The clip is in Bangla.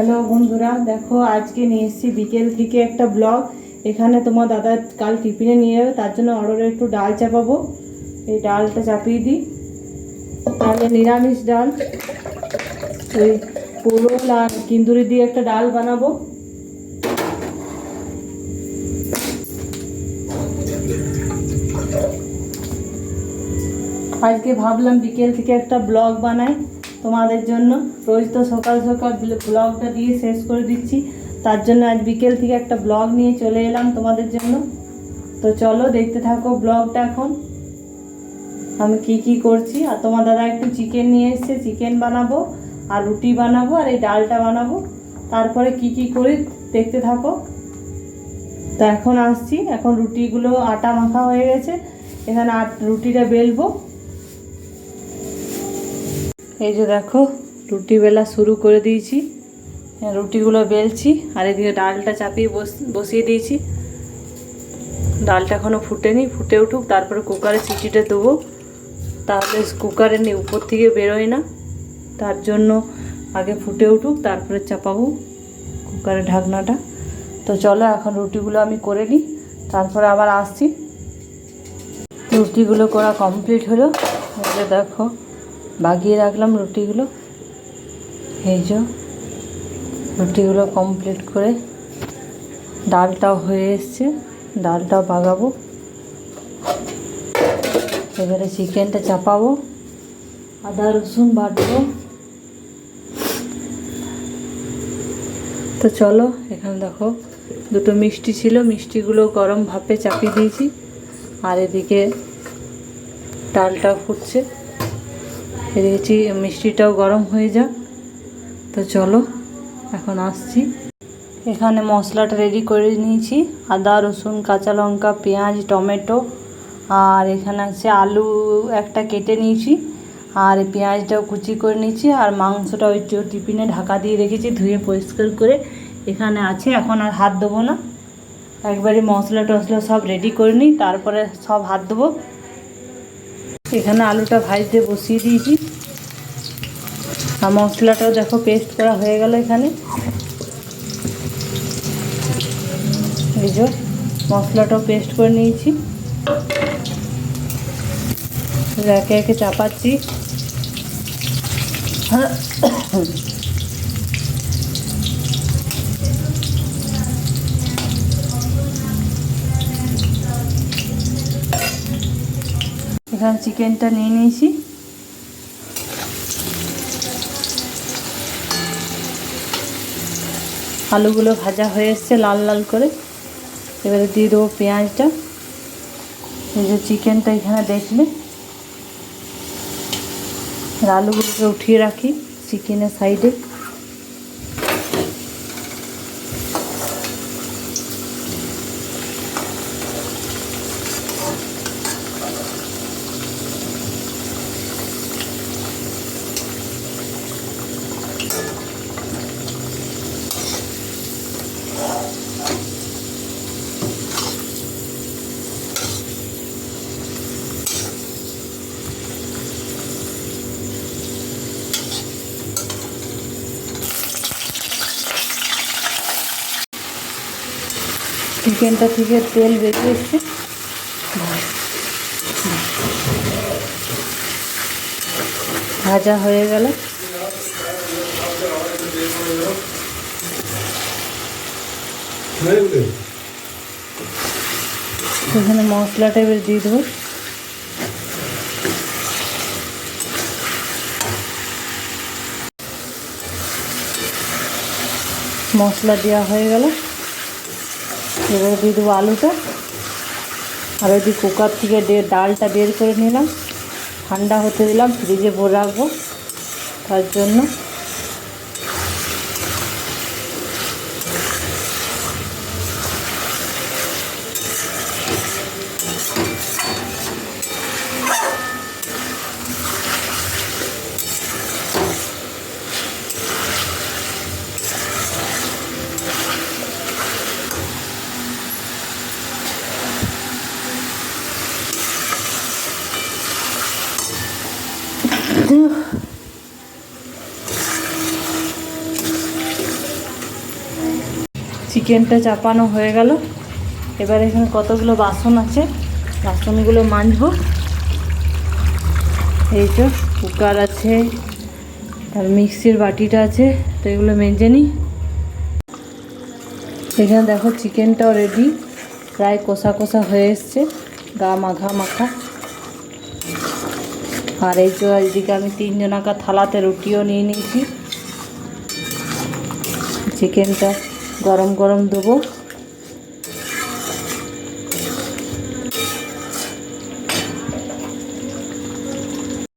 হ্যালো বন্ধুরা, দেখো আজকে নিয়ে এসেছি বিকেল থেকে একটা ব্লগ। এখানে তোমার দাদা কাল টিফিনে নিয়ে যাবে, তার জন্য অর্ডারে একটু ডাল চাপাবো। এই ডালটা চাপিয়ে দিই, তাহলে নিরামিষ ডাল, ওই পোলল আর কিন্দুরি দিয়ে একটা ডাল বানাবো। আজকে ভাবলাম বিকেল থেকে একটা ব্লগ বানাই তোমাদের জন্য। রোজ তো সকাল সকাল ব্লগটা দিয়ে শেষ করে দিচ্ছি, তার জন্য আজ বিকেল থেকে একটা ব্লগ নিয়ে চলে এলাম তোমাদের জন্য। তো চলো দেখতে থাকো ব্লগটা। এখন আমি কি করছি, আর তোমার দাদা একটু চিকেন নিয়ে এসছে, চিকেন বানাবো আর রুটি বানাবো আর এই ডালটা বানাবো। তারপরে কি করি দেখতে থাকো। তো এখন আসছি, এখন রুটিগুলো আটা মাখা হয়ে গেছে, এখানে রুটিটা বেলবো। এই যে দেখো রুটি বেলা শুরু করে দিয়েছি, রুটিগুলো বেলছি আর এদিকে ডালটা চাপিয়ে বসিয়ে দিয়েছি। ডালটা এখনও ফুটেনি, ফুটে উঠুক তারপরে কুকারে সিটিটা দেবো, তাহলে কুকারে উপর থেকে বেরোয় না। তার জন্য আগে ফুটে উঠুক তারপরে চাপাবো কুকারের ঢাকনাটা। তো চলো এখন রুটিগুলো আমি করে নিই, তারপরে আবার আসছি। রুটিগুলো করা কমপ্লিট হলো, এবারে দেখো বাগিয়ে রাখলাম রুটিগুলো। এই যে রুটিগুলো কমপ্লিট করে ডালটাও হয়ে এসছে, ডালটাও বাগাবো। এবারে চিকেনটা চাপাবো, আদা রসুন বাটবো। তো চলো, এখানে দেখো দুটো মিষ্টি ছিল, মিষ্টিগুলো গরম ভাপে চাপিয়ে দিয়েছি, আর এদিকে ডালটাও ফুটছে, এদিকে মিষ্টিটাও গরম হয়ে যাক। তো চলো এখন আসছি। এখানে মশলাটা রেডি করে নিয়েছি, আদা রসুন কাঁচা লঙ্কা পেঁয়াজ টমেটো, আর এখানে আছে আলু একটা কেটে নিয়েছি, আর পেঁয়াজটাও কুচি করে নিয়েছি, আর মাংসটা ওই টিফিনে ঢাকা দিয়ে রেখেছি ধুয়ে পরিষ্কার করে এখানে আছে। এখন আর হাত দেবো না, একবারে মশলা টশলা সব রেডি করে নিই, তারপরে সব হাত দেবো। এখানে আলুটা ভাজতে বসিয়ে দিয়েছি, আর মশলাটাও দেখো পেস্ট করা হয়ে গেল। এখানে এই যে মশলাটাও পেস্ট করে নিয়েছি, একে একে চাপাচ্ছি। এখানে চিকেনটা নিয়ে নিয়েছি, আলুগুলো ভাজা হয়ে এসছে লাল লাল করে। এবারে দিয়ে দেবো পেঁয়াজটা। এই যে চিকেনটা এখানে দেখলে, আলুগুলোকে উঠিয়ে রাখি চিকেনের সাইডে। চিকেনটা থেকে তেল বেরিয়ে এসছে, ভাজা হয়ে গেল। এখানে মশলাটা এবার দিয়ে দেবো। মশলা দেওয়া হয়ে গেল, এবারে দিয়ে দেবো আলুটা। আর ওই কুকার থেকে ডালটা বের করে নিলাম, ঠান্ডা হতে দিলাম, ফ্রিজে ভরে রাখবো তার জন্য। চিকেনটা চাপানো হয়ে গেল। এবার এখানে কতগুলো বাসন আছে, বাসনগুলো মাজবো। এই তো কুকার আছে, তার মিক্সির বাটিটা আছে, তো এগুলো মেজে নিই। এখানে দেখো চিকেনটাও রেডি, প্রায় কষা কষা হয়ে এসছে, গা মাখা মাখা। আর এই তো এইদিকে আমি 3 জনাকা থালাতে রুটিও নিয়ে নিয়েছি। চিকেনটা গরম গরম দেবো।